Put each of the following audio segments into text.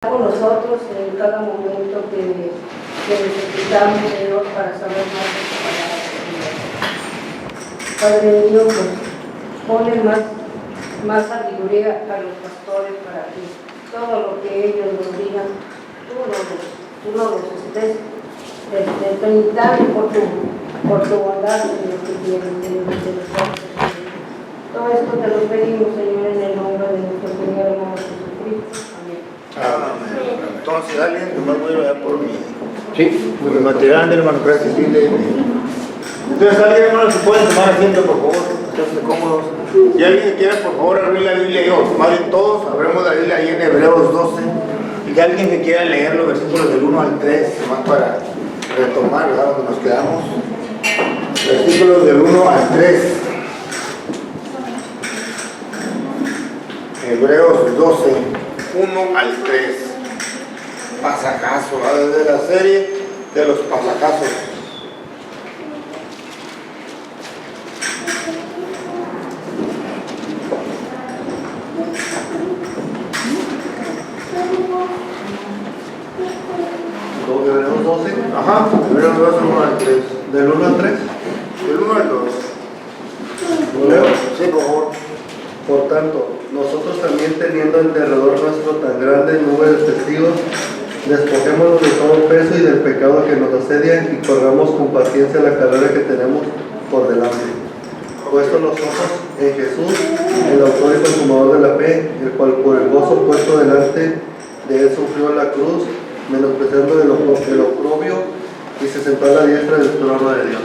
con nosotros en cada momento que necesitamos, Señor, para saber más de tu palabra, Señor. Padre mío, pues pone más sabiduría a los pastores para que todo lo que ellos nos digan, tú no los estés dando por tu bondad, Señor, que tienes, Señor, de nosotros. Todo esto te lo pedimos, Señor, en el nombre de nuestro Señor hermano Jesucristo. Amén. Entonces, alguien que más voy a orar por mí. Sí, Por mi material, hermano, gracias. Entonces, alguien, hermano, se pueden tomar asiento, por favor, esténse cómodos. Y alguien que quiera, por favor, abrir la Biblia, yo, más bien todos, abremos la Biblia ahí en Hebreos 12. Y que alguien que quiera leer los versículos del 1 al 3, más para retomar, ¿verdad?, donde nos quedamos. Versículos del 1 al 3. Hebreos 12, 1 al 3. Pasajazo, desde la serie de los pasajazos. Hebreos 12. Ajá, Hebreos 12, 1 al 3. ¿Del 1 al 3? Del 1 al 2. ¿Lo leo? Sí, por favor. Por tanto, nosotros también teniendo en derredor nuestro tan grande nube de testigos, despojémonos de todo peso y del pecado que nos asedia y corramos con paciencia la carrera que tenemos por delante. Puestos los ojos en Jesús, el autor y consumador de la fe, el cual por el gozo puesto delante de él sufrió la cruz, menospreciando el oprobio, y se sentó a la diestra del trono de Dios.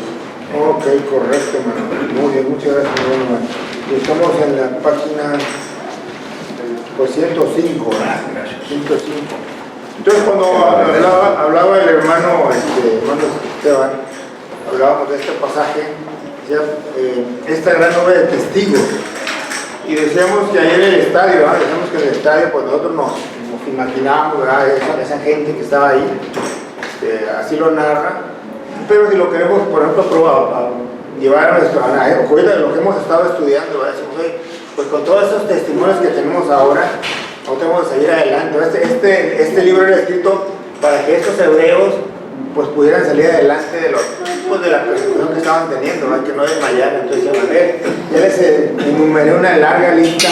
Ok, correcto, hermano. Muy bien, muchas gracias, hermano. Estamos en la página 105, ¿verdad? 105. Entonces, cuando hablaba el hermano Esteban, hablábamos de este pasaje, decía, esta gran nube de testigos. Y decíamos que ayer en el estadio, ¿verdad? Decíamos que en el estadio, pues nosotros nos imaginábamos, ¿verdad?, esa gente que estaba ahí, así lo narra. Pero si lo queremos, por ejemplo, llevar a nuestro ahorita de lo que hemos estado estudiando, ¿verdad?, decimos, oye, pues con todos esos testimonios que tenemos ahora, no tenemos que seguir adelante. Este libro era escrito para que estos hebreos pues pudieran salir adelante de la persecución que estaban teniendo, ¿verdad?, que no desmayaran. Entonces, a ver, ya les enumeré una larga lista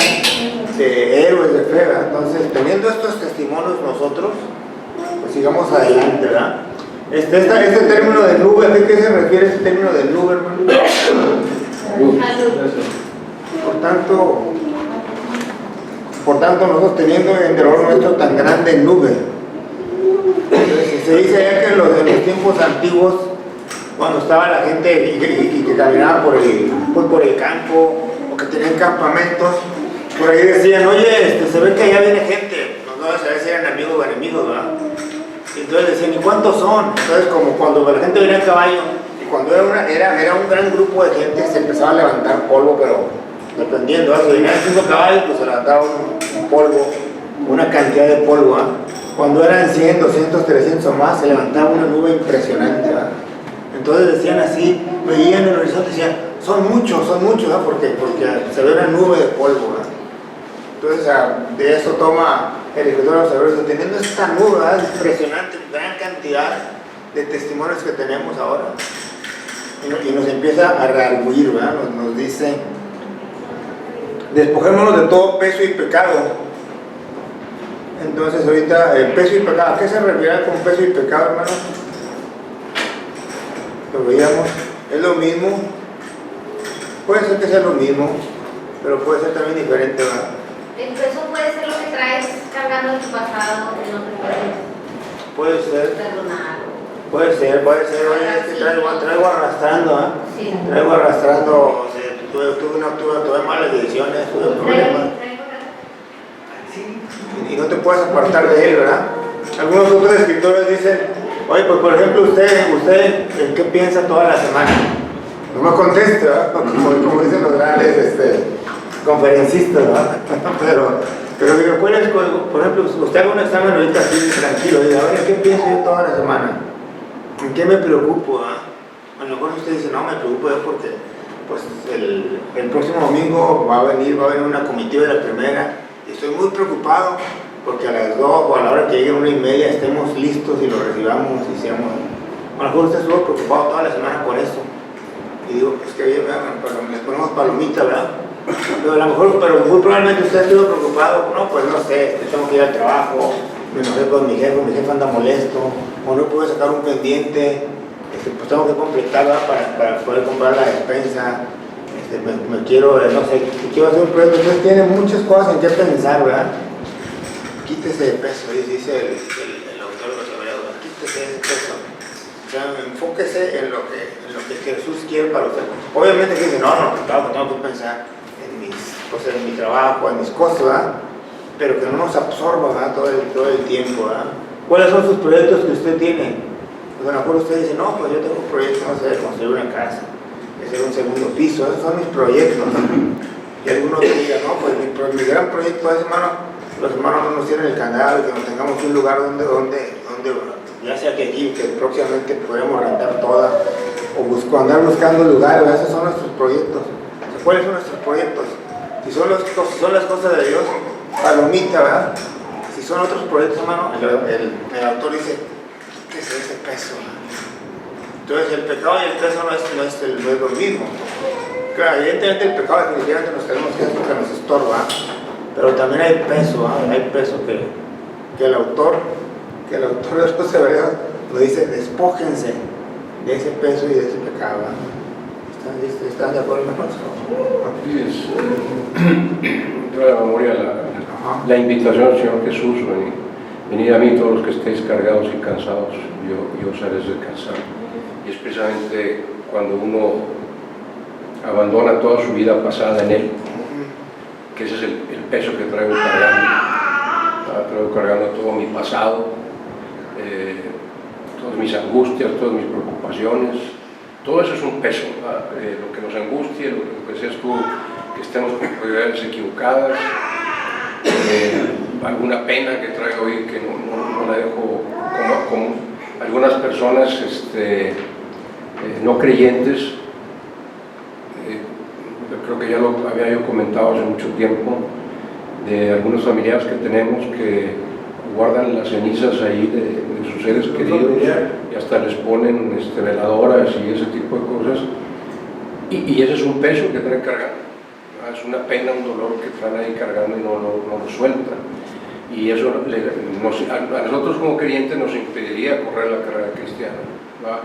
de héroes de fe, ¿verdad? Entonces, teniendo estos testimonios nosotros, pues sigamos adelante, ¿verdad? Este término de nube, ¿a qué se refiere este término de nube, hermano? Por tanto, nosotros teniendo en derredor nuestro tan grande nube. Entonces, se dice ya que en los tiempos antiguos, cuando estaba la gente y que caminaba por el campo, o que tenían campamentos, por ahí decían, oye, se ve que allá viene gente. No a saber si eran amigos o enemigos, ¿verdad? Y entonces decían, ¿y cuántos son? Entonces, como cuando la gente venía a caballo, y cuando era un gran grupo de gente, se empezaba a levantar polvo, pero dependiendo, si venían 5 caballos, pues se levantaba un polvo, una cantidad de polvo, ¿eh? Cuando eran 100, 200, 300 o más, se levantaba una nube impresionante, ¿eh? Entonces decían así, veían el horizonte y decían, son muchos, ¿eh? Porque se ve una nube de polvo, ¿eh? Entonces, de eso toma el escritor de los Hebreos, teniendo esta nube, ¿verdad?, impresionante, gran cantidad de testimonios que tenemos ahora, y nos empieza a reargüir, ¿verdad? Nos dice, despojémonos de todo peso y pecado. Entonces, ahorita, peso y pecado, ¿a qué se refiere con peso y pecado, hermano? Lo veíamos, es lo mismo, puede ser que sea lo mismo, pero puede ser también diferente, ¿verdad? El peso puede ser lo que traes cargando en tu pasado, que no te puede ser perdonar. Puede ser, oye, es que traigo arrastrando, ¿eh? Sí. Traigo arrastrando, o sea, tuve malas decisiones, tuve problemas. Y no te puedes apartar de él, ¿verdad? Algunos otros escritores dicen, oye, pues por ejemplo, usted ¿en qué piensa toda la semana? No me conteste, ¿verdad? Como dicen los grandes conferencistas, ¿verdad? Pero si recuerden, por ejemplo, usted haga un examen ahorita así, tranquilo, y diga, oye, ¿qué pienso yo toda la semana? ¿En qué me preocupo? A lo mejor usted dice, no, me preocupo yo porque pues, el próximo domingo va a venir una comitiva de la primera, y estoy muy preocupado porque a las 2 o a la hora que llegue 1:30 estemos listos y lo recibamos y seamos... A lo mejor usted estuvo preocupado toda la semana por eso. Y digo, pues que bien, pero les ponemos palomita, ¿verdad? Pero a lo mejor, pero muy probablemente usted estuvo preocupado, no, pues no sé, tengo que ir al trabajo, me enojé con mi jefe anda molesto, o no pude sacar un pendiente, pues tengo que completar, ¿verdad? Para poder comprar la despensa, me quiero, no sé, quiero hacer un proyecto. Entonces tiene muchas cosas en qué pensar, ¿verdad? Quítese de peso, dice el autor de los Hebreos, quítese de peso. O sea, enfóquese en lo que Jesús quiere para usted. Obviamente que dice, no, claro que tengo que pensar en mis cosas, en mi trabajo, en mis cosas, ¿verdad? Pero que no nos absorba, ¿verdad? todo el tiempo, ¿verdad? ¿Cuáles son sus proyectos que usted tiene? Pues a lo mejor usted dice, no, pues yo tengo proyectos, no sé, de construir una casa, de hacer un segundo piso, esos son mis proyectos. Y algunos digan, no, pues mi gran proyecto es, hermano, los hermanos no nos tienen el canal, que nos tengamos un lugar donde ya sea que aquí, que próximamente podemos rentar toda, o andar buscando lugares. Esos son nuestros proyectos. ¿Cuáles son nuestros proyectos? Si son las cosas de Dios, palomita, ¿verdad? Si son otros proyectos, hermano, el autor dice, quítese ese peso. Entonces el pecado y el peso no es lo mismo. Claro, evidentemente el pecado definitivamente nos tenemos que hacer porque nos estorba, pero también hay peso, hay peso que el autor de los Hebreos lo dice, despójense de ese peso y de ese pecado. ¿Están de acuerdo con eso? Trae a la memoria la invitación al Señor Jesús, venid a mí todos los que estéis cargados y cansados, yo os haré descansar. Y es precisamente cuando uno abandona toda su vida pasada en Él, que ese es el peso que traigo cargando. Traigo cargando todo mi pasado, todas mis angustias, todas mis preocupaciones. Todo eso es un peso, lo que nos angustia, lo que decías tú, que estemos con prioridades equivocadas, alguna pena que traigo hoy que no la dejo como algunas personas no creyentes. Creo que ya lo había yo comentado hace mucho tiempo, de algunos familiares que tenemos que guardan las cenizas ahí de sus seres queridos y hasta les ponen veladoras y ese tipo de cosas, y ese es un peso que traen cargando, es una pena, un dolor que traen ahí cargando y no lo sueltan, y eso a nosotros como creyentes nos impediría correr la carrera cristiana, ¿verdad?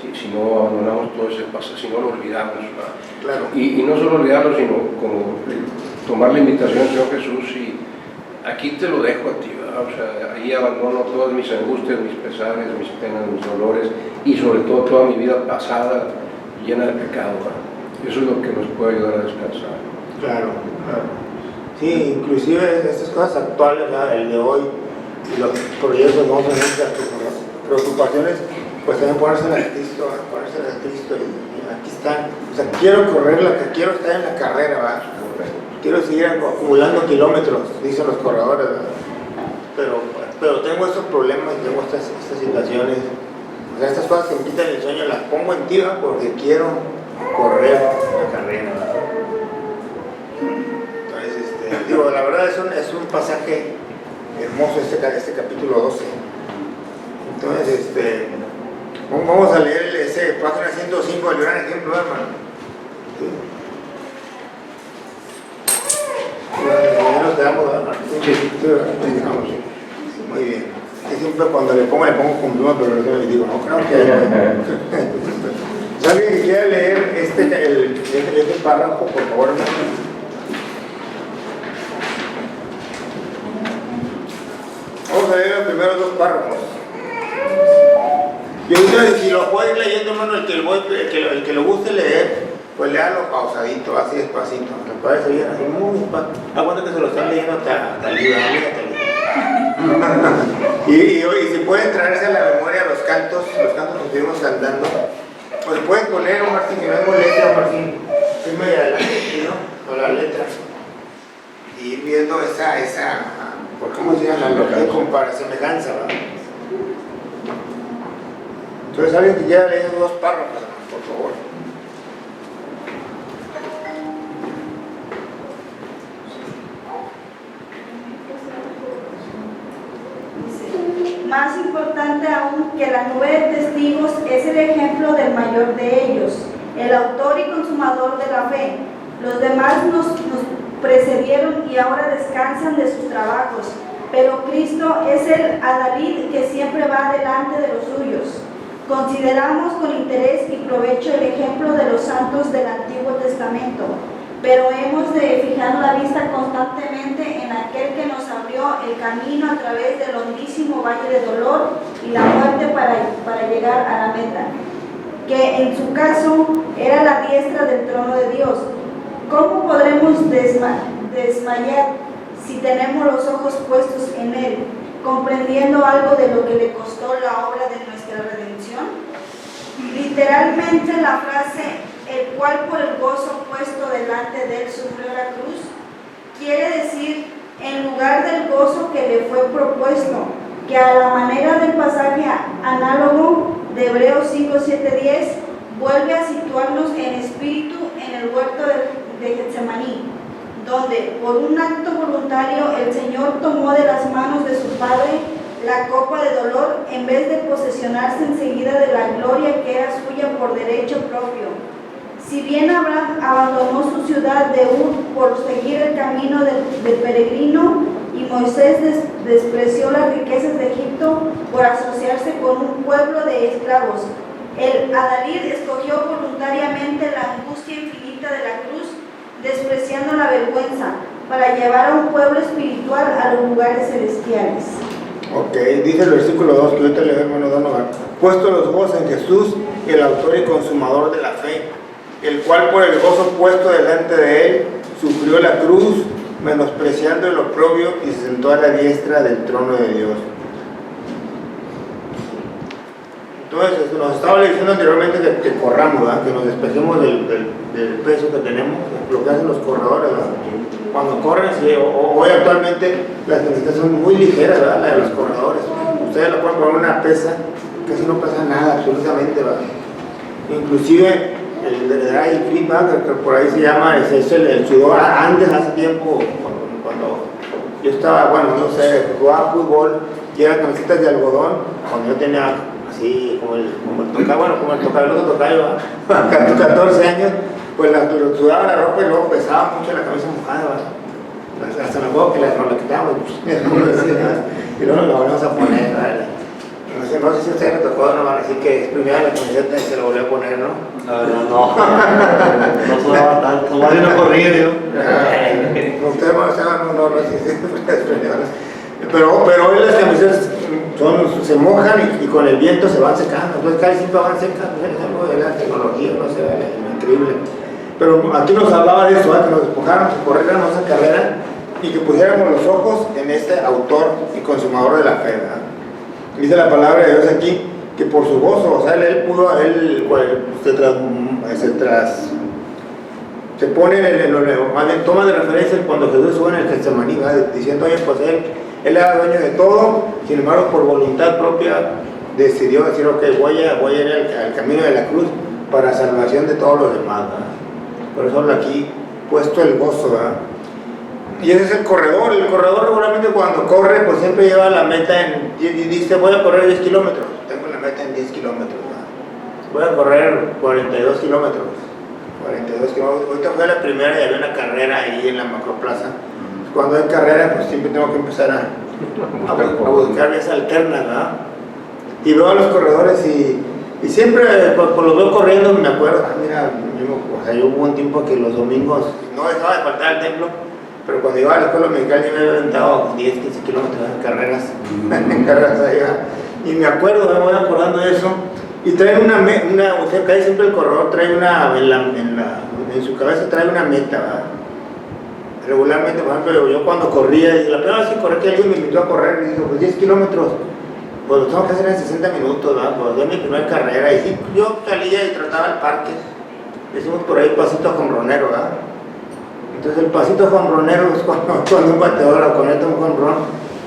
Si no abandonamos todo ese paso, si no lo olvidamos, claro. Y no solo olvidarlo, sino como tomar la invitación del Señor Jesús y aquí te lo dejo a ti, ¿verdad? O sea, ahí abandono todas mis angustias, mis pesares, mis penas, mis dolores y sobre todo toda mi vida pasada llena de pecado, ¿verdad? Eso es lo que nos puede ayudar a descansar. Claro. Sí, inclusive estas cosas actuales, ¿verdad? El de hoy, y los proyectos, vamos a ver las preocupaciones, pues también ponérsela a Cristo, y aquí están. O sea, quiero correr quiero estar en la carrera, ¿verdad? Quiero seguir acumulando kilómetros, dicen los corredores, ¿verdad? Pero tengo estos problemas y tengo estas situaciones, o sea, estas cosas que me quitan el sueño, las pongo en ti, ¿verdad? Porque quiero correr la carrera, ¿verdad? Entonces, digo, la verdad es un pasaje hermoso este capítulo 12. Entonces, vamos a leer ese página 105, el gran ejemplo, hermano. Ya nos quedamos, hermano. Sí. Muy bien. Y siempre cuando le pongo con pluma, pero luego le digo, no, creo que... ¿Es alguien que quiera leer este párrafo, por favor, hermano? Vamos a leer los primeros dos párrafos. Yo digo, si lo pueden ir leyendo, hermano, el que lo guste leer, pues léalo pausadito, así despacito. ¿Me parece bien? Así muy despacito. Aguanta que se lo están leyendo hasta el libro, y si pueden traerse a la memoria los cantos que estuvimos cantando, pues pueden poner, Martín, que no es molestia, Martín, primero y adelante, ¿no? Con la letra. Y ir viendo ¿cómo se llama? La analogía para semejanza, ¿verdad? Entonces, alguien que quiera leer dos párrafos, por favor. Más importante aún que la nube de testigos es el ejemplo del mayor de ellos, el autor y consumador de la fe. Los demás nos precedieron y ahora descansan de sus trabajos, pero Cristo es el adalid que siempre va delante de los suyos. Consideramos con interés y provecho el ejemplo de los santos del Antiguo Testamento, pero hemos de fijar la vista constantemente en aquel que nos abrió el camino a través del hondísimo valle de dolor y la muerte para llegar a la meta, que en su caso era la diestra del trono de Dios. ¿Cómo podremos desmayar si tenemos los ojos puestos en Él, comprendiendo algo de lo que le costó la obra de nuestra redención? Literalmente la frase el cual por el gozo puesto delante de él sufrió la cruz, quiere decir en lugar del gozo que le fue propuesto, que a la manera del pasaje análogo de Hebreos 5, 7, 10, vuelve a situarnos en espíritu en el huerto de Getsemaní, donde por un acto voluntario el Señor tomó de las manos de su Padre la copa de dolor en vez de posesionarse enseguida de la gloria que era suya por derecho propio. Si bien Abraham abandonó su ciudad de Ur por seguir el camino del peregrino y Moisés despreció las riquezas de Egipto por asociarse con un pueblo de esclavos, el adalid escogió voluntariamente la angustia infinita de la cruz, despreciando la vergüenza, para llevar a un pueblo espiritual a los lugares celestiales. Ok, dice el versículo 2 que ahorita le vemos, hermano Donovan. Puesto los ojos en Jesús, el autor y consumador de la fe, el cual por el gozo puesto delante de él sufrió la cruz, menospreciando el oprobio, y se sentó a la diestra del trono de Dios. Entonces, nos estaba diciendo anteriormente que corramos, ¿verdad? Que nos despejemos del peso que tenemos, lo que hacen los corredores, ¿verdad? Cuando corren, sí, hoy actualmente las camisetas son muy ligeras, ¿verdad? La de los corredores. Ustedes lo pueden poner una pesa, casi no pasa nada, absolutamente, ¿verdad? Inclusive el dry fit, que por ahí se llama, es el sudor. Antes, hace tiempo, cuando yo estaba, bueno, no sé, jugaba fútbol y eran camisetas de algodón, cuando yo tenía así, como el tocayo, 14 años, pues sudaba la ropa y luego pesaba mucho la camisa mojada, ¿verdad? Hasta la boca que nos la quitamos, y luego nos la volvemos a poner, ¿verdad? No sé si a ustedes les tocó, no van a decir que exprimía la camiseta y se la volvió a poner, ¿no? No sudaba tanto, más bien no corría yo. Ustedes pero hoy las camisetas se mojan y con el viento se van secando, entonces casi siempre van secas, es algo de la tecnología, no sé, increíble. Pero aquí nos hablaba de eso, que nos despojáramos, que corriéramos esa carrera y que pusiéramos los ojos en este autor y consumador de la fe, ¿verdad? Dice la palabra de Dios aquí que por su gozo, o sea, él se pone más bien toma de referencia cuando Jesús sube en el Getsemaní, diciendo, oye, pues él era dueño de todo, sin embargo, por voluntad propia decidió decir, ok, voy a ir al camino de la cruz para salvación de todos los demás, ¿verdad? Por eso habla aquí, puesto el gozo, ¿verdad? Y ese es el corredor regularmente cuando corre, pues siempre lleva la meta y dice, voy a correr 10 kilómetros, tengo la meta en 10 kilómetros, ¿verdad? Voy a correr 42 kilómetros, ahorita fue la primera y había una carrera ahí en la macroplaza. Cuando hay carrera, pues siempre tengo que empezar a buscar vías alternas, ¿verdad? Y veo a los corredores y siempre cuando los veo corriendo me acuerdo, mira, yo hubo un tiempo que los domingos no dejaba de faltar al templo, pero cuando iba a la escuela dominical yo me había aventado 10, 15 kilómetros en carreras allá. Y me acuerdo, me voy acordando de eso. Y traen o sea, casi siempre el corredor trae en su cabeza trae una meta, ¿verdad? Regularmente, por ejemplo, yo cuando corría, la primera vez que corrí, que alguien me invitó a correr, y dijo, pues 10 kilómetros, pues lo tengo que hacer en 60 minutos, ¿verdad? Pues de mi primera carrera, y sí, yo salía y trataba el parque, decimos por ahí pasito jonronero, ¿verdad? Entonces el pasito jonronero es cuando un bateador conecta un jonrón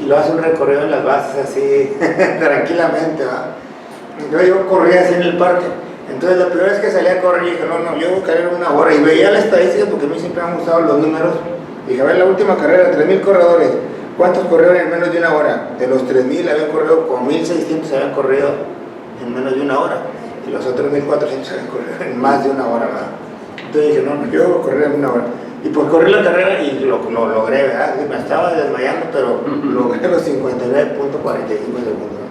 y lo hace un recorrido en las bases así, tranquilamente, ¿verdad? Entonces yo corría así en el parque. Entonces la primera vez que salí a correr dije, no, yo buscaré una hora, y veía la estadística porque a mí siempre me han gustado los números. Dije, a ver, la última carrera, 3,000 corredores, ¿Cuántos corrieron en menos de una hora? De los 3.000 habían corrido, con 1.600 habían corrido en menos de una hora. Y los otros 1.400 habían corrido en más de una hora, ¿verdad? Entonces dije, no, yo voy a correr en una hora. Y pues corrí la carrera y lo logré, ¿verdad? Me estaba desmayando, pero logré los 59.45 segundos.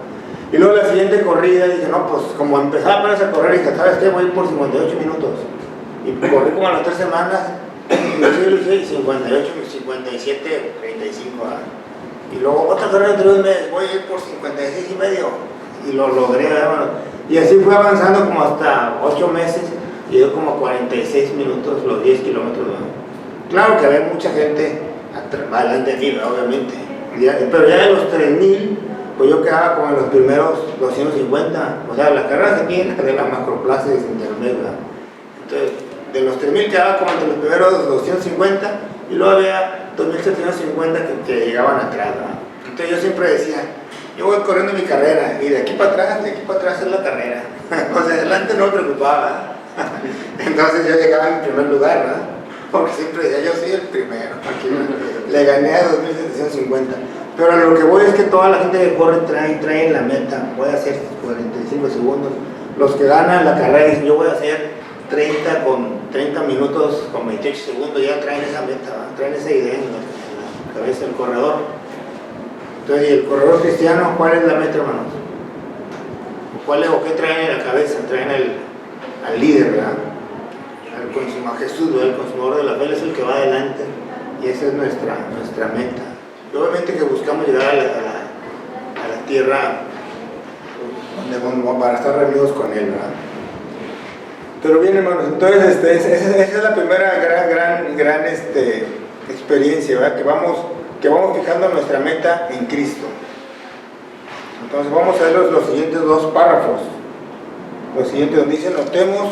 Y luego la siguiente corrida dije, no, pues como empezaba apenas a correr, dije, ¿sabes qué? Voy a ir por 58 minutos. Y corrí como a las 3 semanas, y lo hice 58, 57, 35. ¿verdad? Y luego otra carrera de 3 meses, voy a ir por 56 y medio. Y lo logré, ¿verdad? Y así fui avanzando como hasta 8 meses, y dio como 46 minutos los 10 kilómetros. ¿verdad? Claro que había mucha gente adelante de mí, ¿verdad? Obviamente. Pero ya de los 3.000, pues yo quedaba como en los primeros 250. O sea, las carreras aquí de la macroplaza de internet, ¿verdad? Entonces, de los 3.000 quedaba como entre los primeros 250 y luego había 2.750 que llegaban atrás, ¿verdad? Entonces yo siempre decía, yo voy corriendo mi carrera y de aquí para atrás es la carrera. O sea, adelante no me preocupaba. Entonces yo llegaba en primer lugar, ¿verdad? Porque siempre decía, yo soy el primero. Aquí, le gané a 2.750. Pero a lo que voy es que toda la gente que corre trae en la meta, voy a hacer 45 segundos. Los que ganan la carrera dicen, yo voy a hacer 30 minutos con 28 segundos, ya traen esa meta, ¿verdad? Traen esa idea en la cabeza del corredor. Entonces, ¿y el corredor cristiano cuál es la meta, hermanos? ¿O qué traen en la cabeza? Traen al líder, ¿verdad? A Jesús, ¿verdad? El consumador de la fe, es el que va adelante, y esa es nuestra meta. Y obviamente que buscamos llegar a la tierra para estar reunidos con Él, ¿verdad? Pero bien, hermanos, entonces esa es la primera gran experiencia, ¿verdad? Que vamos fijando nuestra meta en Cristo. Entonces vamos a ver los siguientes 2 párrafos. Los siguientes donde dice, notemos,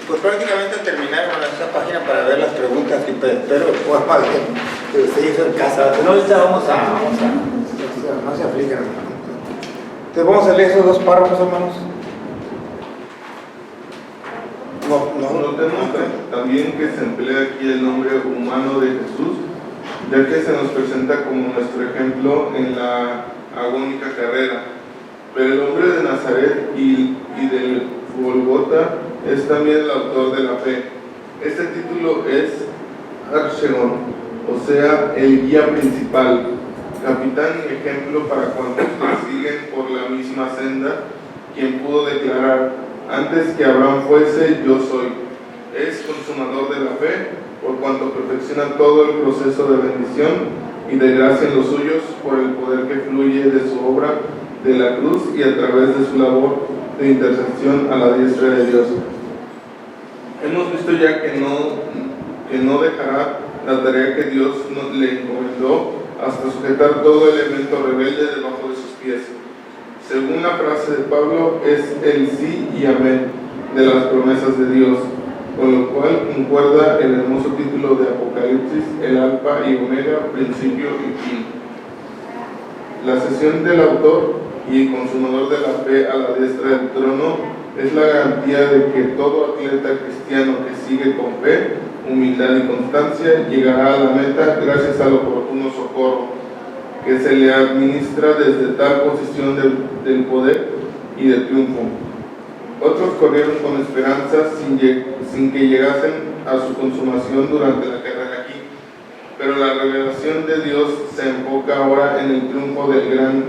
y pues prácticamente al terminar esta página para ver las preguntas, y espero que usted hizo en casa. No, ahorita vamos a no se aplican, hermanos. Entonces vamos a leer esos 2 párrafos, hermanos. Notemos también que se emplea aquí el nombre humano de Jesús, ya que se nos presenta como nuestro ejemplo en la agónica carrera. Pero el hombre de Nazaret y del Golgota es también el autor de la fe. Este título es Archegón, o sea, el guía principal, capitán y ejemplo para cuantos le siguen por la misma senda, quien pudo declarar, antes que Abraham fuese, yo soy. Es consumador de la fe, por cuanto perfecciona todo el proceso de bendición y de gracia en los suyos, por el poder que fluye de su obra de la cruz y a través de su labor de intercesión a la diestra de Dios. Hemos visto ya que no dejará la tarea que Dios le encomendó hasta sujetar todo elemento rebelde debajo de sus pies. Según la frase de Pablo, es el sí y amén de las promesas de Dios, con lo cual concuerda el hermoso título de Apocalipsis, el alfa y omega, principio y fin. La cesión del autor y consumador de la fe a la diestra del trono es la garantía de que todo atleta cristiano que sigue con fe, humildad y constancia llegará a la meta gracias al oportuno socorro que se le administra desde tal posición del poder y del triunfo. Otros corrieron con esperanza sin que llegasen a su consumación durante la carrera aquí, pero la revelación de Dios se enfoca ahora en el triunfo del gran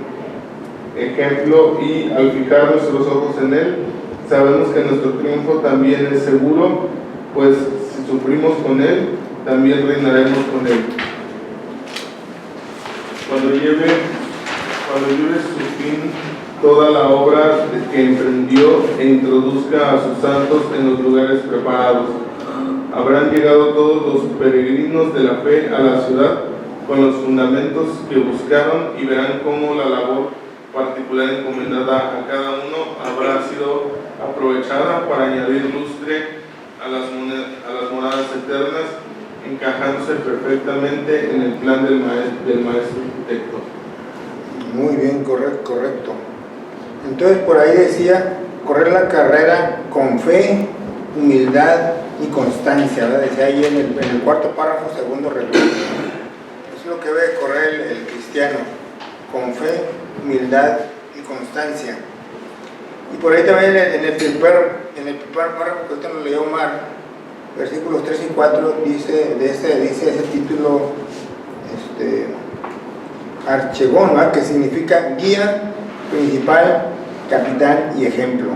ejemplo y al fijar nuestros ojos en él, sabemos que nuestro triunfo también es seguro, pues si sufrimos con él, también reinaremos con él. Cuando lleve su fin toda la obra que emprendió e introduzca a sus santos en los lugares preparados. Habrán llegado todos los peregrinos de la fe a la ciudad con los fundamentos que buscaron y verán cómo la labor particular encomendada a cada uno habrá sido aprovechada para añadir lustre a las moradas eternas, encajándose perfectamente en el plan del maestro arquitecto. Muy bien, correcto. Entonces por ahí decía, correr la carrera con fe, humildad y constancia, ¿verdad? Decía ahí en el 4º párrafo, segundo reloj. Es lo que debe correr el cristiano. cristiano, con fe, humildad y constancia. Y por ahí también en el primer párrafo que ahorita nos leyó Omar, versículos 3 y 4, dice ese título, Archegón, ¿verdad? Que significa guía, principal, capitán y ejemplo.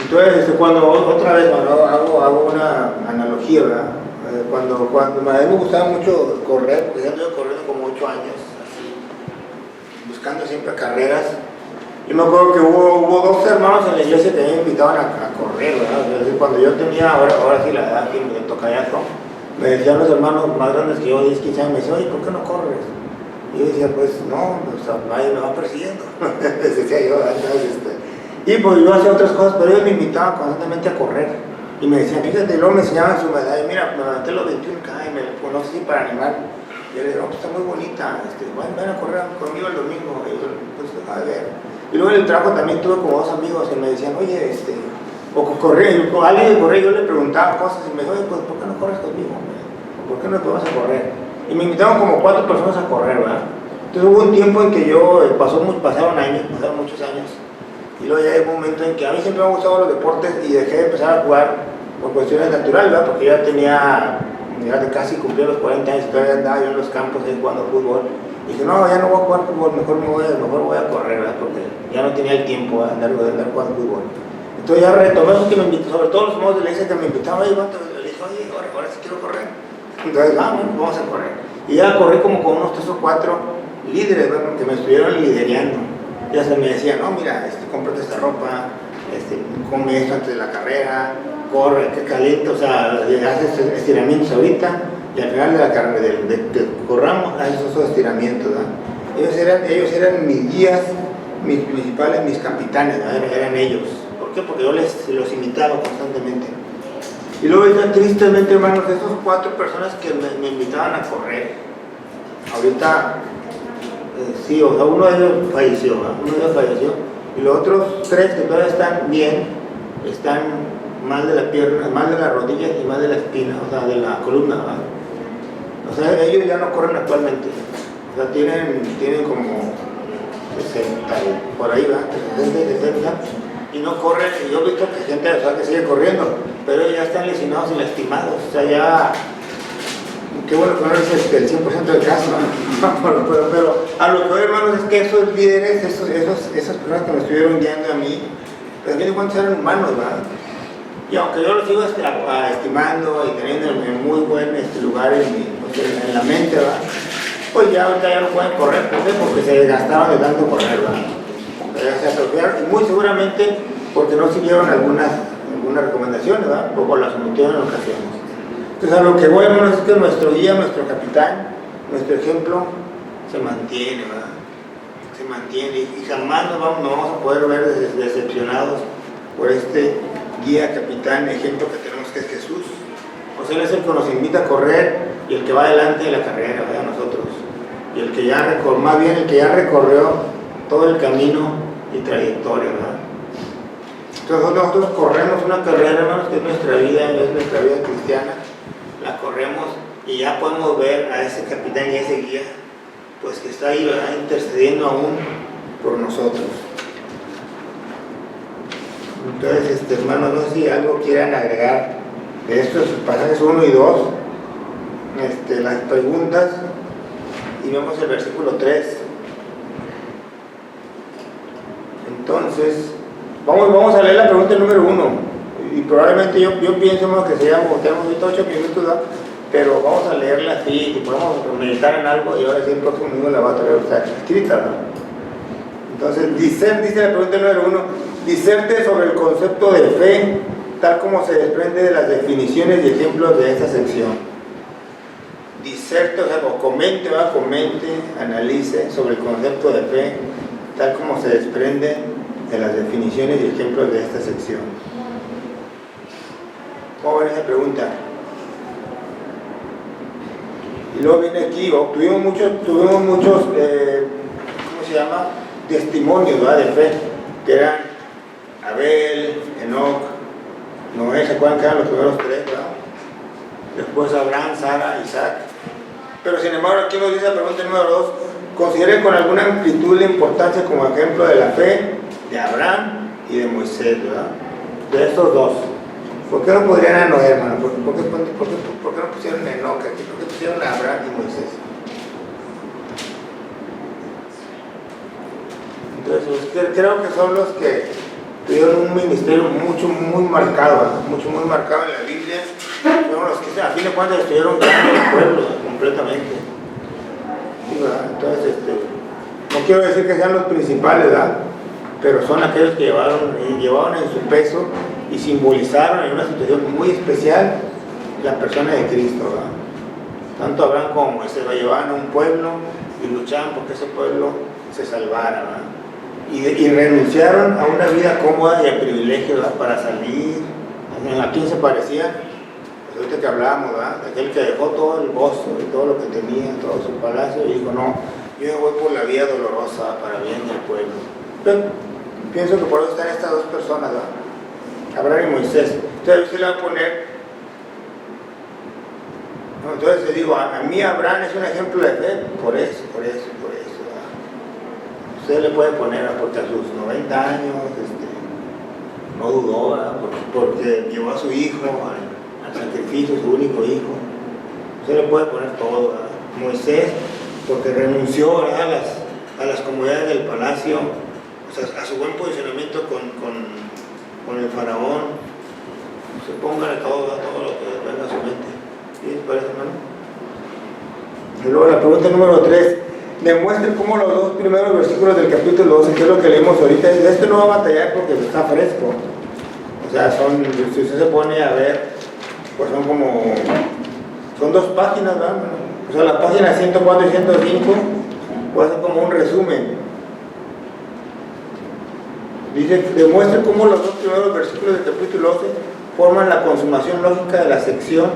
Entonces, cuando otra vez hago una analogía, ¿verdad? Cuando a mí me gustaba mucho correr, porque ya estoy corriendo como 8 años, así, buscando siempre carreras. Yo me acuerdo que hubo 2 hermanos en la iglesia que me invitaban a correr, ¿verdad? Es decir, cuando yo tenía, ahora sí la edad que me tocayazo, me decían los hermanos más grandes que yo, 10, 15 años, me decían, oye, ¿por qué no corres? Y yo decía, pues no, nadie me va persiguiendo, decía yo, entonces, y pues yo hacía otras cosas, pero ellos me invitaban constantemente a correr. Y me decían, fíjate, y luego me enseñaban su medalla, mira, me levanté los 21K y me no sé si para animar. Y yo le digo, no, pues está muy bonita, ven a correr conmigo el domingo. Y yo, pues a ver. Y luego en el trabajo también tuve como 2 amigos que me decían, oye, o correr, alguien que corría, yo le preguntaba cosas y me decía, oye, pues ¿por qué no corres conmigo? ¿Por qué no te vas a correr? Y me invitaron como 4 personas a correr, ¿verdad? Entonces hubo un tiempo en que yo, pasaron muchos años. Y luego ya hay un momento en que a mí siempre me han gustado los deportes y dejé de empezar a jugar por cuestiones naturales, ¿verdad? Porque ya casi cumplí los 40 años y todavía andaba yo en los campos ahí jugando fútbol. Y dije, no, ya no voy a jugar fútbol, mejor voy a correr, ¿verdad? Porque ya no tenía el tiempo de andar jugando fútbol. Entonces ya retomé eso que me invitó, sobre todo los modos de la iglesia que me invitaban, le dije, oye, ahora sí quiero correr. Entonces, vamos a correr. Y ya corrí como con unos 3 o 4 líderes, ¿verdad? Que me estuvieron liderando. Ya se me decía, no, mira, cómprate esta ropa, come esto antes de la carrera, corre, que caliente, o sea, haces estiramientos ahorita y al final de la carrera, de corramos, haces esos estiramientos, ¿verdad? Ellos eran mis guías, mis principales, mis capitanes, ¿verdad? Eran ellos. ¿Por qué? Porque yo los imitaba constantemente. Y luego, tristemente, hermanos, esas 4 personas que me invitaban a correr, ahorita, sí, o sea, uno de ellos falleció, y los otros 3 que todavía están bien, están mal de la pierna, mal de las rodillas y mal de la espina, o sea, de la columna, ¿verdad? O sea, ellos ya no corren actualmente, o sea, tienen como 60, por ahí va, 60, y no corren, y yo he visto que gente que sigue corriendo, pero ellos ya están lesionados y lastimados, o sea, ya, qué bueno que no es el 100% del caso, ¿no? pero a lo que veo, hermanos, es que esos líderes, esas personas que me estuvieron guiando a mí, pues a fin de cuentas eran humanos, ¿verdad? Y aunque yo los sigo estimando y teniendo en muy buen lugar en la mente, ¿verdad? Pues ya ahorita ya no pueden correr, ¿por qué? Porque se desgastaban de tanto correr, ¿verdad? Se atrofiaron, y muy seguramente porque no siguieron algunas recomendaciones, ¿verdad? O las omitieron en ocasiones. Entonces a lo que voy, hermanos, es que nuestro guía, nuestro capitán, nuestro ejemplo se mantiene, ¿verdad? Se mantiene y jamás nos vamos a poder ver decepcionados por este guía, capitán, ejemplo que tenemos, que es Jesús. Pues Él es el que nos invita a correr y el que va adelante de la carrera, ¿verdad? Nosotros. Y el que ya recorrió todo el camino y trayectoria, ¿verdad? Entonces nosotros corremos una carrera, hermanos, que es nuestra vida cristiana, la corremos y ya podemos ver a ese capitán y a ese guía, pues que está ahí, ¿verdad? Intercediendo aún por nosotros. Entonces, hermanos, no sé si algo quieran agregar de estos pasajes 1 y 2, las preguntas, y vemos el versículo 3. Entonces, vamos a leer la pregunta número 1, y probablemente yo pienso, hermano, que tenemos ahorita 8 minutos, ¿verdad? Pero vamos a leerla así y podemos meditar en algo, y ahora sí el próximo domingo la va a traer usted escrita, ¿no? Entonces, dice la pregunta número 1, diserte sobre el concepto de fe, tal como se desprende de las definiciones y ejemplos de esta sección. Diserte, o sea, comente, analice sobre el concepto de fe, tal como se desprende de las definiciones y ejemplos de esta sección. ¿Cómo ven esa pregunta? Y luego viene aquí, tuvimos muchos, ¿cómo se llama? Testimonios, ¿verdad? De fe, que eran Abel, Enoc, Noé, ¿se acuerdan que eran los primeros 3, ¿verdad? Después Abraham, Sara, Isaac, Pero sin embargo aquí nos dice la pregunta número 2, considere con alguna amplitud la importancia como ejemplo de la fe de Abraham y de Moisés, ¿verdad? De estos dos. ¿Por qué no podrían a Noé, hermano? ¿Por qué no pusieron a Enoch aquí? ¿Por qué pusieron a Abraham y Moisés? Entonces, creo que son los que tuvieron un ministerio muy marcado, ¿verdad? Muy marcado en la Biblia. Fueron los que a fin de cuentas estuvieron creando el pueblo completamente. Sí, ¿verdad? Entonces, no quiero decir que sean los principales, ¿verdad? Pero son aquellos que llevaron en su peso y simbolizaron en una situación muy especial la persona de Cristo, ¿verdad? Tanto Abraham como Moisés lo llevaban a un pueblo y luchaban porque ese pueblo se salvara, ¿verdad? Y renunciaron a una vida cómoda y a privilegios, ¿verdad? Para salir. ¿A quién se parecía? Pues ahorita que hablábamos, ¿verdad? Aquel que dejó todo el gozo y todo lo que tenía, todo su palacio, y dijo, no, yo me voy por la vía dolorosa para bien del pueblo. Pero pienso que por eso están estas dos personas, ¿verdad? Abraham y Moisés. Entonces usted le va a poner, no, entonces le digo, a mí Abraham es un ejemplo de fe, por eso, ¿verdad? Usted le puede poner, porque a sus 90 años no dudó, ¿verdad? Porque llevó a su hijo al sacrificio, su único hijo. Usted le puede poner todo, ¿verdad? Moisés, porque renunció, ¿verdad? a las comodidades del palacio, o sea, a su buen posicionamiento con el faraón. Se pongan todo lo que venga a su mente. ¿Sí les parece, hermano? Y luego la pregunta número 3. Demuestren cómo los dos primeros versículos del capítulo 12, que es lo que leímos ahorita, este no va a batallar porque está fresco. O sea, si usted se pone a ver, pues son 2 páginas, ¿verdad? O sea, la página 104 y 105 puede ser como un resumen. Dice, demuestre cómo los 2 primeros versículos del capítulo 12 forman la consumación lógica de la sección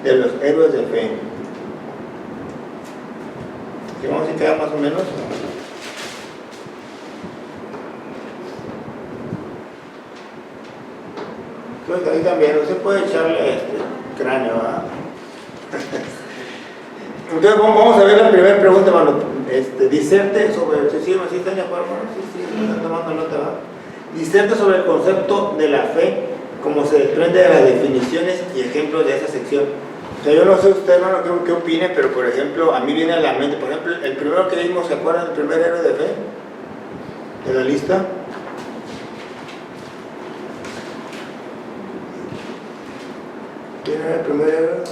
de los héroes de fe. ¿Qué vamos a quedar más o menos? Pues ahí también, usted puede echarle cráneo, ¿verdad? Entonces vamos a ver la primera pregunta, hermano. Diserte sobre, ¿sí están de acuerdo, hermano? Sí, están tomando nota, ¿verdad? Diserte sobre el concepto de la fe, como se desprende de las definiciones y ejemplos de esa sección. O sea, yo no sé usted, hermano, qué opine, pero por ejemplo, a mí viene a la mente, por ejemplo, el primero que vimos, ¿se acuerdan del primer héroe de fe? ¿De la lista? ¿Quién era el primer héroe?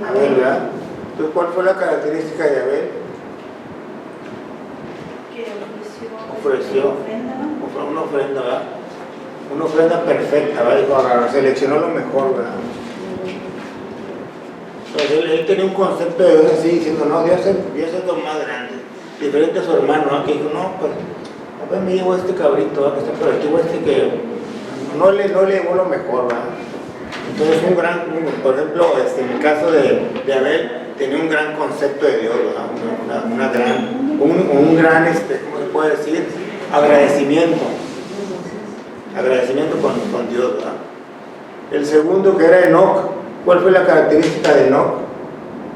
Abel, ¿verdad? Entonces, ¿cuál fue la característica de Abel? Que ofreció una ofrenda, ¿verdad? Una ofrenda perfecta, ¿verdad? Dijo, seleccionó lo mejor, ¿verdad? Entonces, él tenía un concepto de Dios así, diciendo, no, Dios es lo más grande. Diferente a su hermano, ¿verdad? Que dijo, no, pues, a ver, me llevo este cabrito, ¿verdad? Que está por aquí, o que no le llevó lo mejor, ¿verdad? Entonces, por ejemplo, en el caso de Abel, tenía un gran concepto de Dios, ¿verdad? Un gran, ¿cómo se puede decir? Agradecimiento con Dios, ¿verdad? El segundo, que era Enoch, ¿cuál fue la característica de Enoch?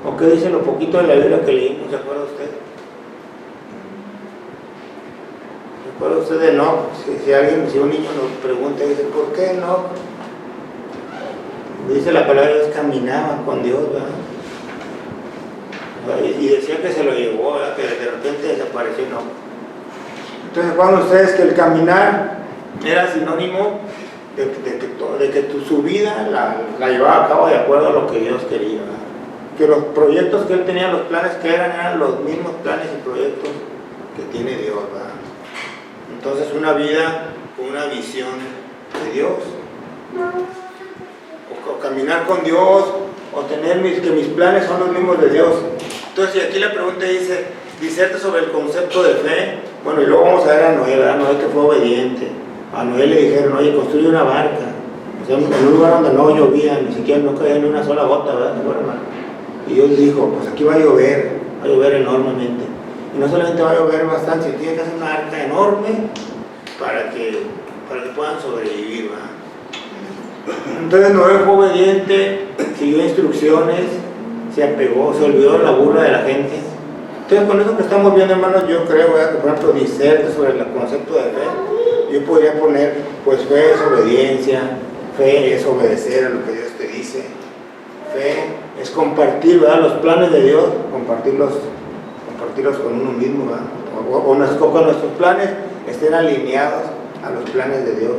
¿O qué dice lo poquito de la Biblia que leímos? ¿Se acuerda usted? ¿Se acuerda usted de Enoch? Si un niño nos pregunta, dice, ¿por qué Enoch? Dice la palabra de Dios, caminaba con Dios, ¿verdad? Y decía que se lo llevó, ¿verdad? Que de repente desapareció, no. Entonces, ¿recuerdan ustedes que el caminar era sinónimo de que su vida la llevaba a cabo de acuerdo a lo que Dios quería, ¿verdad? Que los proyectos que él tenía, los planes que eran los mismos planes y proyectos que tiene Dios, ¿verdad? Entonces, una vida con una visión de Dios, o caminar con Dios, o tener que mis planes son los mismos de Dios. Entonces, y aquí la pregunta dice, diserte sobre el concepto de fe. Bueno, y luego vamos a ver a Noé, ¿verdad? Noé que fue obediente. A Noé le dijeron, oye, construye una barca. O sea, en un lugar donde no llovía, ni siquiera no caía ni una sola gota, ¿verdad? Y Dios dijo, pues aquí va a llover enormemente. Y no solamente va a llover bastante, tiene que hacer una arca enorme para que puedan sobrevivir, ¿verdad? Entonces Noé fue obediente, siguió instrucciones, se apegó, se olvidó de la burla de la gente. Entonces, con eso que estamos viendo, hermanos, yo creo, ¿verdad?, que por ejemplo, discernir sobre el concepto de fe, yo podría poner, pues, fe es obediencia, fe es obedecer a lo que Dios te dice, fe es compartir, ¿verdad?, los planes de Dios, compartirlos con uno mismo, ¿verdad?, o nuestros planes estén alineados a los planes de Dios.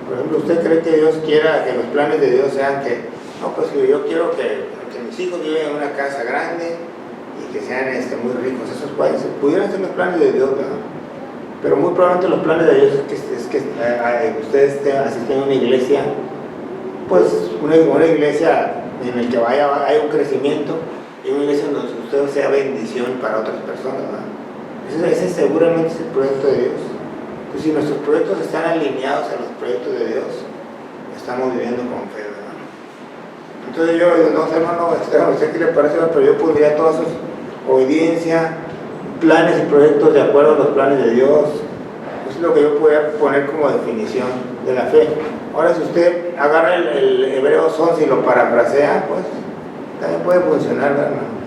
Por ejemplo, ¿usted cree que Dios quiera que los planes de Dios sean que, no, pues que yo quiero que mis hijos vivan en una casa grande y que sean muy ricos? Esos pudieran ser los planes de Dios, ¿verdad? Pero muy probablemente los planes de Dios es que ustedes asisten a una iglesia, pues una iglesia en la que hay un crecimiento, y una iglesia donde usted sea bendición para otras personas, ¿verdad? Ese seguramente es el proyecto de Dios. Pues si nuestros proyectos están alineados a los proyectos de Dios, estamos viviendo con fe, ¿verdad? Entonces yo, no sé, hermano, no sé qué le parece, pero yo pondría todas sus obediencia, planes y proyectos de acuerdo a los planes de Dios. Eso es lo que yo podría poner como definición de la fe. Ahora, si usted agarra el Hebreos 11 y lo parafrasea, pues también puede funcionar, ¿verdad, hermano?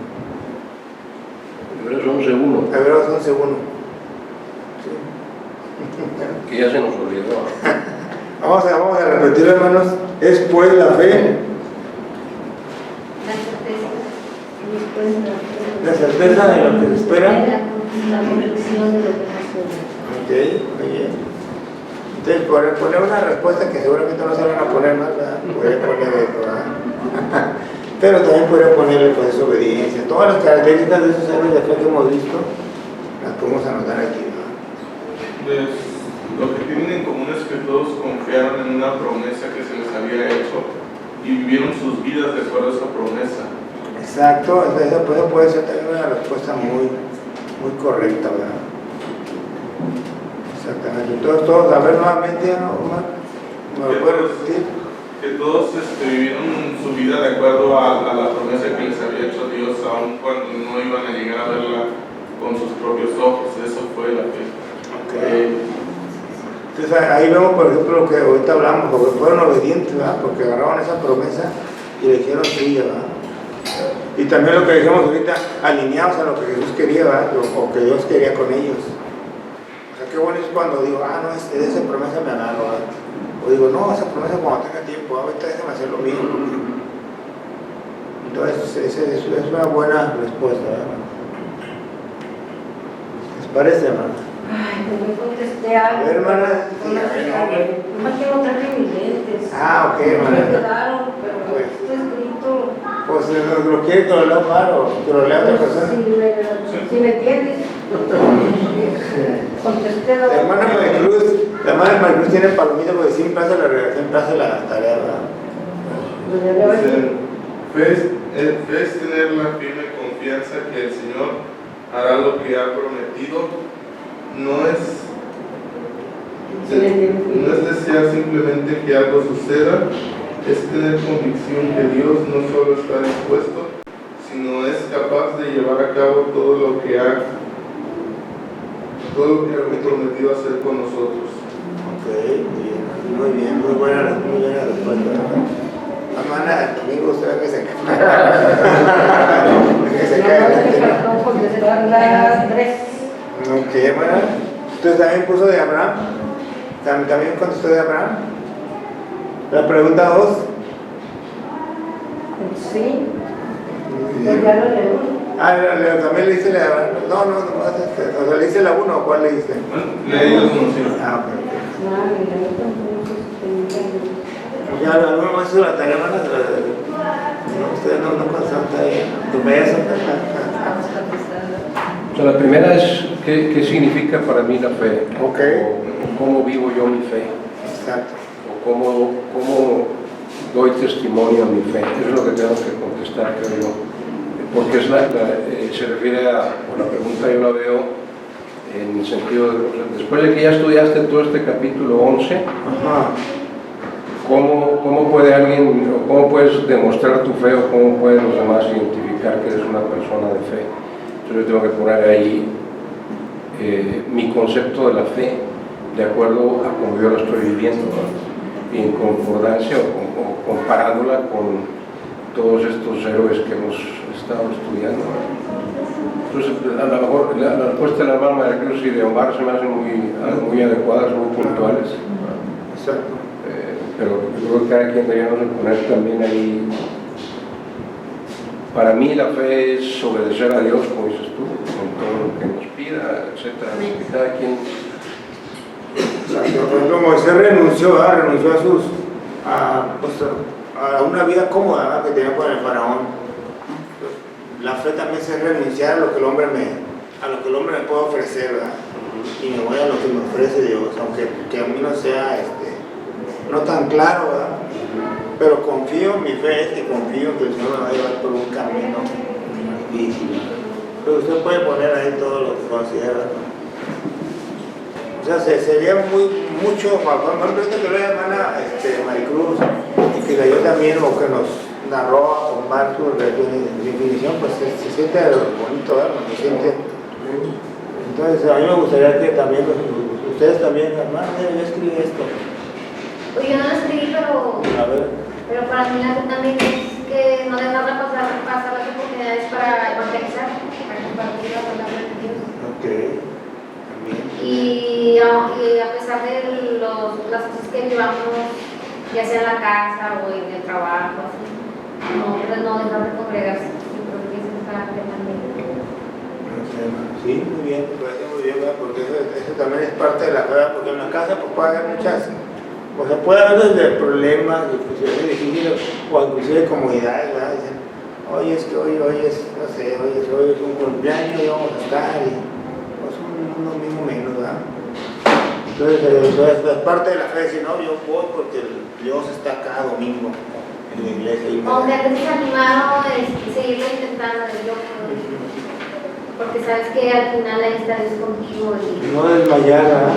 Hebreos 11:1. Hebreos 11:1. Que ya se nos olvidó. Vamos a repetir, hermanos. Es pues la fe, la certeza de lo que se espera. La convicción de lo que no se ve. Ok, muy bien. Entonces, poner una respuesta que seguramente no se van a poner más, ¿verdad? Podría poner esto, ¿verdad? Pero también podría ponerle, pues, obediencia. Todas las características de esos héroes de fe que hemos visto, las podemos anotar aquí, ¿no? Pues, lo que tienen en común es que todos confiaron en una promesa que se les había hecho y vivieron sus vidas de acuerdo a esa promesa. Exacto, esa puede ser también una respuesta muy correcta, ¿verdad? Exactamente. Entonces, todos, a ver nuevamente, ¿no, Omar? ¿Me lo puedes repetir? Que todos vivieron su vida de acuerdo a la promesa que les había hecho Dios, aun cuando no iban a llegar a verla con sus propios ojos. Eso fue la fe. Okay. Entonces ahí vemos, por ejemplo, lo que ahorita hablamos, porque fueron obedientes, ¿verdad? Porque agarraron esa promesa y le hicieron suya, ¿verdad? Y también lo que dijimos ahorita, alineados a lo que Jesús quería, ¿verdad? O que Dios quería con ellos. O sea, qué bueno es cuando digo, no, de esa promesa me agarro, ¿verdad? O digo, no, esa promesa cuando tenga tiempo, ahorita déjame hacer lo mismo. Entonces, esa es una buena respuesta, ¿verdad? ¿Les parece, hermano? Ay, pues me contesté algo. A ver, hermana. Nomás que no traje mis lentes. Ok, hermana. Me quedaron, pero Pues. está escrito. Pues lo quiere que lo lea Omar o que lo lea otra persona. Si me entiendes. Contesté La hermana Maricruz tiene palomita porque siempre hace la tarea, ¿verdad? Fe es tener la firme confianza que el Señor hará lo que ha prometido. No es desear simplemente que algo suceda, es tener convicción que Dios no solo está dispuesto, sino es capaz de llevar a cabo todo lo que ha prometido hacer con nosotros. Ok, muy bien, muy buena respuesta. Hermana, el domingo usted ve que se cae. Ok, hermana. ¿Usted también puso de Abraham? ¿También contestó de Abraham? La pregunta 2. Sí. Muy bien. Ya lo leo. También le hice la de Abraham. No, o sea, le hice la 1 o cuál le hice. Leí los conocidos. Ya, alguno más hizo la tarea, hermana. No, ustedes no pasaron tarea. Tu beso. O sea, la primera es ¿qué significa para mí la fe? Ok. O cómo vivo yo mi fe. Exacto. O cómo doy testimonio a mi fe. Eso es lo que tengo que contestar, creo yo. Porque se refiere a, por la pregunta yo la veo en el sentido de, o sea, después de que ya estudiaste todo este capítulo 11, Ajá. ¿cómo puede alguien, o cómo puedes demostrar tu fe, o cómo pueden los demás identificar que eres una persona de fe? Entonces yo tengo que poner ahí mi concepto de la fe de acuerdo a cómo yo lo estoy viviendo, ¿no? Y en concordancia o comparándola con todos estos héroes que hemos estado estudiando. Entonces, a lo mejor la respuesta de la hermana María Cruz y de Omar se me hacen muy adecuadas, muy puntuales. Exacto. Pero yo creo que cada quien deberíamos poner también ahí. Para mí la fe es obedecer a Dios, como dices tú, con todo lo que nos pida, etc. Que cada quien... Exacto. Por ejemplo, Moisés renunció a una vida cómoda, ¿verdad?, que tenía con el faraón. La fe también es renunciar a lo que el hombre me puede ofrecer, ¿verdad? Y me voy a lo que me ofrece Dios, aunque que a mí no sea no tan claro, ¿verdad? Pero confío, mi fe es que confío que el Señor me va a llevar por un camino difícil. Pero usted puede poner ahí todo lo que considera, ¿no? O sea, sería mucho, más que lo la hermana Maricruz, y que leyó también o que nos narró con Omar su definición, pues se siente bonito, ¿verdad? Se siente. Entonces, a mí me gustaría que también, ustedes también, hermano, yo escribí esto. Pues yo no lo escribí, A ver. pero para mí la fe también es que no dejar de pasar las oportunidades para evangelizar, para compartir la palabra de Dios. Ok. Y a pesar de las cosas que llevamos, ya sea en la casa o en el trabajo, así, no dejar de congregarse. Yo creo que eso está también. Sí, muy bien, me parece muy bien, ¿verdad? Porque eso también es parte de la fe, porque en la casa pues, puede haber muchas, o sea, puede haber desde problemas, discusiones difíciles, o inclusive comunidades, ¿verdad? Dicen, oye, es que hoy es, no sé, hoy es un cumpleaños y vamos a estar, y pues uno mismo menos, ¿verdad? Entonces, eso es parte de la fe, decir, no, yo voy porque Dios está cada domingo en la iglesia. Y Aunque antes desanimado, seguirlo intentando, porque sabes que al final ahí está Dios contigo. Y no desmayar, ¿verdad?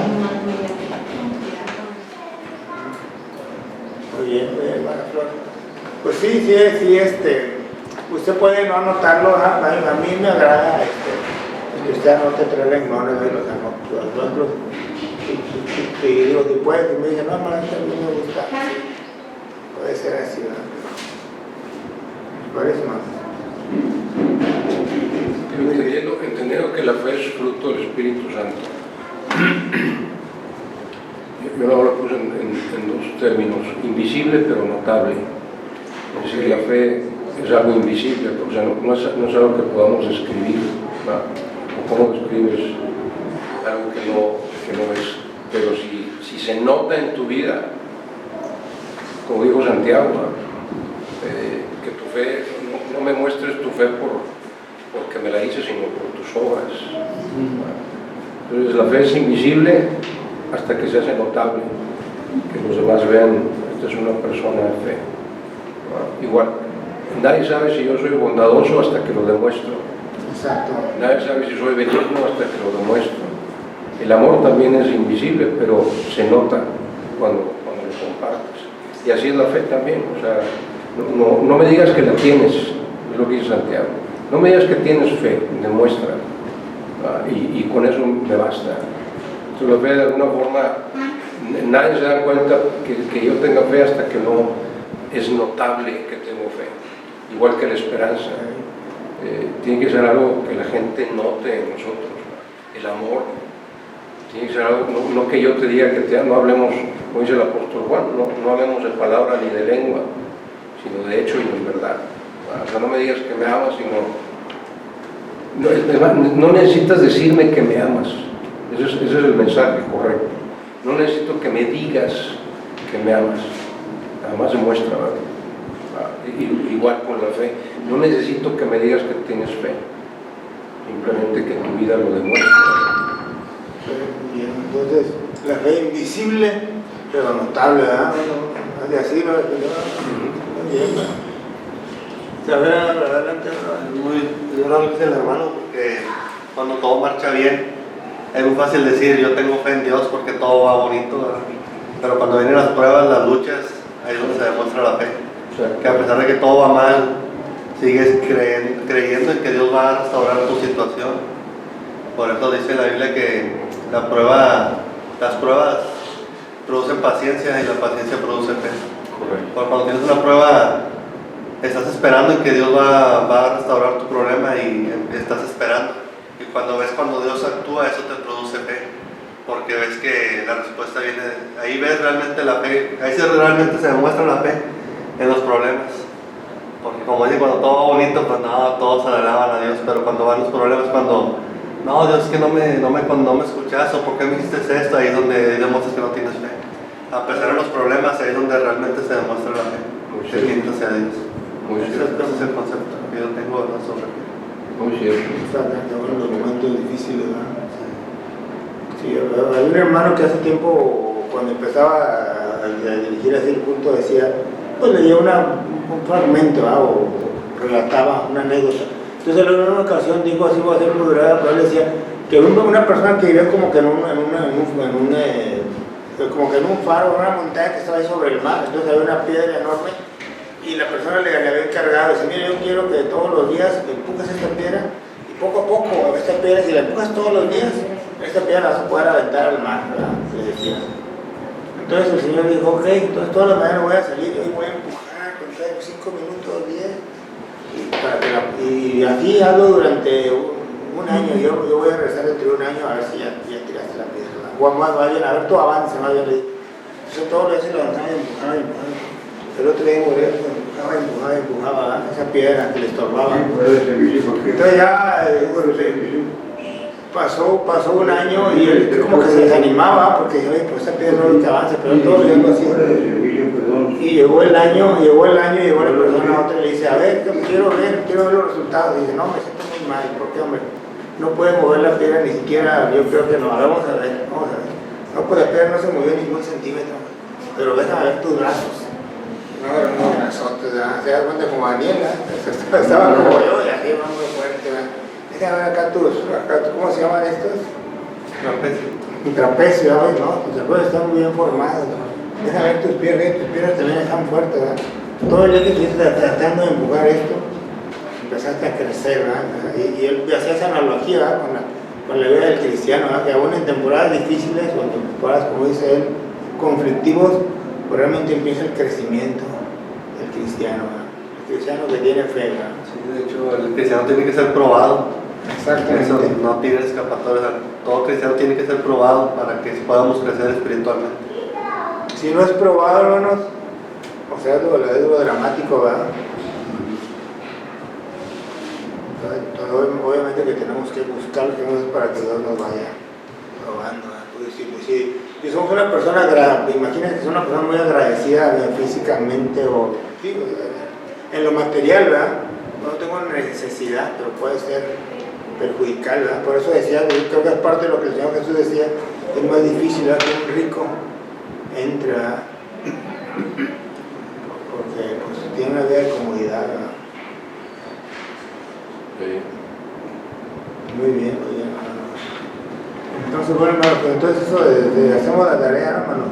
Muy bien, hermana Flor. Pues sí, usted puede no anotarlo, ¿verdad? A mí me agrada que usted anote 3 renglones de los ejemplos. Y digo, después me dice, no, hermano, a mí me gusta. Puede ser así, ¿verdad? Parece más. Entendiendo que la fe es fruto del Espíritu Santo. Yo lo puse en 2 términos, invisible pero notable. Es decir, la fe es algo invisible, o sea, no es algo que podamos escribir, ¿no? O cómo escribes algo que no es, pero si se nota en tu vida, como dijo Santiago, que tu fe, no me muestres tu fe porque me la hice, sino por tus obras. Entonces la fe es invisible hasta que se hace notable, que los demás vean, esta es una persona de fe. Igual, nadie sabe si yo soy bondadoso hasta que lo demuestro. Exacto. Nadie sabe si soy benigno hasta que lo demuestro. El amor también es invisible, pero se nota cuando lo compartes. Y así es la fe también. O sea, no me digas que la tienes, es lo que dice Santiago. No me digas que tienes fe, demuestra. Y con eso me basta. Entonces la fe, de alguna forma, nadie se da cuenta que yo tenga fe hasta que no es notable que tengo fe. Igual que la esperanza. Tiene que ser algo que la gente note en nosotros. El amor. Tiene que ser algo, no que yo te diga que te amo, no hablemos, como dice el apóstol Juan, no hablemos de palabra ni de lengua, sino de hecho y en verdad. O sea, no me digas que me amas, sino... No necesitas decirme que me amas. Ese es el mensaje correcto. No necesito que me digas que me amas. Nada más demuestra, ¿verdad? Igual con la fe. No necesito que me digas que tienes fe. Simplemente que tu vida lo demuestre. Bien, entonces, la fe invisible, pero notable, ¿verdad? Bueno, así lo definió. Muy bien, ¿verdad? Adelante, Yo creo que dice el hermano, porque cuando todo marcha bien, es muy fácil decir, yo tengo fe en Dios porque todo va bonito, ¿verdad? Pero cuando vienen las pruebas, las luchas, ahí es donde se demuestra la fe. Que a pesar de que todo va mal, sigues creyendo en que Dios va a restaurar tu situación. Por eso dice la Biblia que las pruebas producen paciencia y la paciencia produce fe. Correcto. Porque cuando tienes una prueba estás esperando en que Dios va a restaurar tu problema y estás esperando. Y cuando Dios actúa, eso te produce fe, porque ves que la respuesta viene, ahí ves realmente la fe, ahí realmente se demuestra la fe en los problemas. Porque como dice, cuando todo va bonito, pues no, todos alaban a Dios, pero cuando van los problemas, cuando, no, Dios, que no me escuchas, o por qué me hiciste esto, ahí es donde demuestras que no tienes fe. A pesar de los problemas, ahí es donde realmente se demuestra la fe, que bendito sea Dios. Ese es el concepto que yo tengo sobre fe. Muy cierto. En los momentos difíciles, ¿verdad? Sí, hay un hermano que hace tiempo, cuando empezaba a dirigir así el culto, decía, pues leía un fragmento, ¿verdad? O relataba una anécdota. Entonces en una ocasión dijo, así voy a hacer durada, pero él decía que una persona que vivía como que en un faro, en una montaña que estaba ahí sobre el mar, entonces había una piedra enorme y la persona le había encargado, dice, mira, yo quiero que todos los días empujes esta piedra y poco a poco esta piedra, si la empujas todos los días, esta piedra la vas a poder aventar al mar, ¿verdad? Le decía. Entonces el Señor dijo, ok, entonces todas las mañanas voy a salir y hoy voy a empujar con 5 minutos, 10 y así hazlo durante un año. Yo voy a regresar dentro de un año a ver si ya tiraste la piedra, o más bien, a ver tu avance, más bien le digo. Entonces todos los días se levantaba y empujaba. El otro día empujaba esa piedra que le estorbaba. Entonces ya pasó un año y él como que se desanimaba porque decía, pues esa piedra no es que avance, pero todo lo digo así. Y llegó el año, llegó la persona a otra y le dice, a ver, quiero ver los resultados. Y dice, no, me siento muy mal, porque hombre, no puede mover la piedra ni siquiera, yo creo que no, ahora vamos a ver. No, pues la piedra no se movió ningún centímetro, pero déjame ver tus brazos. No, eran unos brazotes, se da cuenta como Daniela, estaba como yo y así muy fuerte. Déjame ver acá ¿cómo se llaman estos? Trapecio, ¿no? Tus trapecios están muy bien formados, ¿no? Déjame ver tus piernas también están fuertes, ¿verdad? Todo el día que estuviste tratando de empujar esto, empezaste a crecer, ¿verdad? Y él hacía esa analogía, ¿verdad? Con la vida del cristiano, ¿verdad? Que aún en temporadas difíciles o en temporadas, como dice él, conflictivos, pues realmente empieza el crecimiento del cristiano, ¿verdad? El cristiano que tiene fe, ¿verdad? Sí, de hecho, el cristiano tiene que ser probado. Exactamente. Eso no tiene escapatoria. Todo cristiano tiene que ser probado para que podamos crecer espiritualmente. Si no es probado, hermanos, o sea, es lo dramático, ¿verdad? Entonces, obviamente que tenemos que buscar lo que no es para que Dios nos vaya probando, ¿verdad? Pues sí. Si somos una persona, imagínense que es una persona muy agradecida físicamente o sí, en lo material, ¿verdad? No tengo necesidad, pero puede ser perjudicial, ¿verdad? Por eso decía, yo creo que es parte de lo que el Señor Jesús decía, es más difícil, ¿verdad? Que un rico entre, ¿verdad? Porque pues, tiene una vida de comodidad, ¿verdad? Sí. Muy bien. Entonces, bueno, hermano, pues entonces eso de hacemos la tarea, hermano.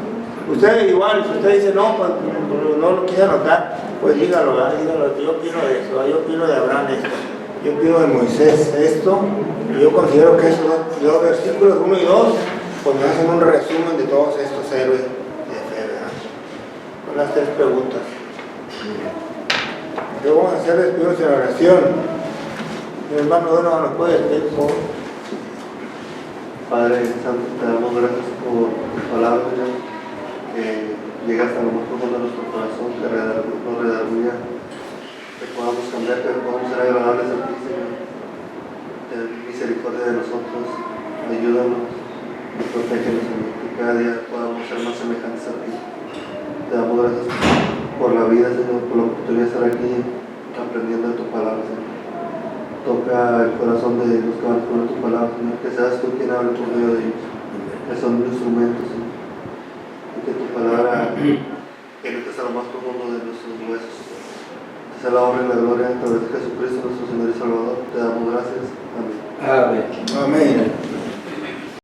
Usted igual, si usted dice no, pues no lo quise anotar, pues dígalo, ¿verdad? Dígalo, yo opino de eso, ¿verdad? Yo opino de Abraham esto, yo opino de Moisés esto, y yo considero que esos dos versículos 1 y 2, pues me hacen un resumen de todos estos héroes de fe, ¿verdad? Son las 3 preguntas. Entonces vamos a hacer despidos en oración. Mi hermano Dono nos puede decir, por favor. Padre Santo, te damos gracias por tus palabras, Señor, que llegas hasta lo más profundo de nuestro corazón, que nos redarguya, que podamos cambiar, que podamos ser agradables a ti, Señor. Ten misericordia de nosotros, ayúdanos y protégenos, Señor, que cada día podamos ser más semejantes a ti. Te damos gracias por la vida, Señor, por la oportunidad de estar aquí aprendiendo de tu palabra, Señor. Toca el corazón de los que van a escuchar tu palabra, Señor, que seas tú quien hable por medio de ellos, que son instrumentos, Señor, y que tu palabra penetre hasta lo más profundo de nuestros huesos. Te sea la honra y la gloria a través de Jesucristo, nuestro Señor y Salvador. Te damos gracias. Amén. Amén. Amén.